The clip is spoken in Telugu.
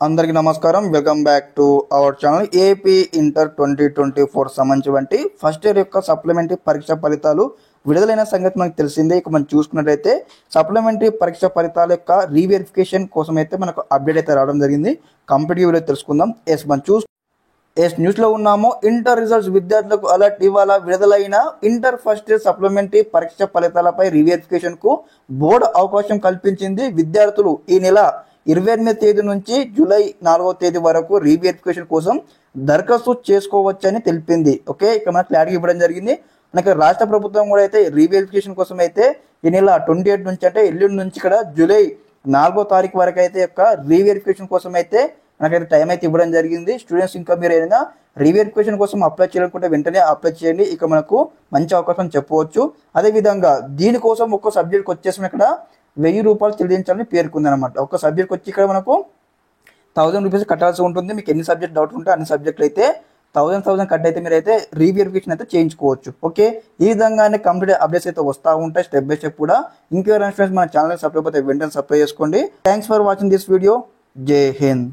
అందరికీ నమస్కారం. Welcome back to our channel. AP inter 2024 సంబంధించి ఫస్ట్ ఇయర్ యొక్క సప్లిమెంటరీ పరీక్ష ఫలితాలు విడుదలైన సంగతి మనకు తెలిసిందే. ఇక మనం చూసుకున్నట్లయితే సప్లిమెంటరీ పరీక్ష ఫలితాల యొక్క రీవెరిఫికేషన్ కోసం అయితే మనకు అప్డేట్ అయితే రావడం జరిగింది. కంప్లీట్ వీడియో తెలుసుకుందాం. న్యూస్లో ఉన్నాము. ఇంటర్ రిజల్ట్స్ విద్యార్థులకు అలర్ట్. ఇవాళ విడుదలైన ఇంటర్ ఫస్ట్ ఇయర్ సప్లిమెంటరీ పరీక్ష ఫలితాలపై రీవెరిఫికేషన్కు బోర్డు అవకాశం కల్పించింది. విద్యార్థులు ఈ నెల 28వ తేదీ నుంచి జూలై 4వ తేదీ వరకు రీవెరిఫికేషన్ కోసం దరఖాస్తు చేసుకోవచ్చని తెలిపింది. ఓకే, ఇక్కడ మనకు క్లారిటీ ఇవ్వడం జరిగింది. మనకి రాష్ట్ర ప్రభుత్వం కూడా అయితే రీవెరిఫికేషన్ కోసం అయితే ఈ నెల 28 నుంచి అంటే ఎల్లుండి నుంచి ఇక్కడ జూలై 4వ తారీఖు వరకు అయితే యొక్క రీవెరిఫికేషన్ కోసం అయితే మనకైతే టైం అయితే ఇవ్వడం జరిగింది. స్టూడెంట్స్ ఇంకా మీరు ఏదైనా రీవెరిఫికేషన్ కోసం అప్లై చేయాలనుకుంటే వెంటనే అప్లై చేయండి. ఇక మనకు మంచి అవకాశం చెప్పవచ్చు. అదేవిధంగా దీనికోసం ఒక్క సబ్జెక్ట్కి వచ్చేసి ఇక్కడ 1000 రూపాయలు చెల్లించాలని పేర్కొంది అనమాట. ఒక సబ్జెక్ట్కి వచ్చి ఇక్కడ మనకు 1000 రూపీస్ కట్టాల్సి ఉంటుంది. మీకు ఎన్ని సబ్జెక్ట్ డౌట్ ఉంటే అన్ని సబ్జెక్టులు అయితే 1000 కట్ అయితే మీరు అయితే రీవెరిఫికేషన్ అయితే చేయించుకోవచ్చు. ఓకే, ఈ విధంగానే కంప్లీట్ అప్డేట్స్ అయితే వస్తూ ఉంటాయి స్టెప్ బై స్టెప్ కూడా. ఇంకెవరైనా ఫ్రెండ్స్ మన ఛానల్ సబ్స్క్రైబ్ అయితే వెంటనే సబ్స్క్రైబ్ చేసుకోండి. Thanks for watching this video. జై హింద్.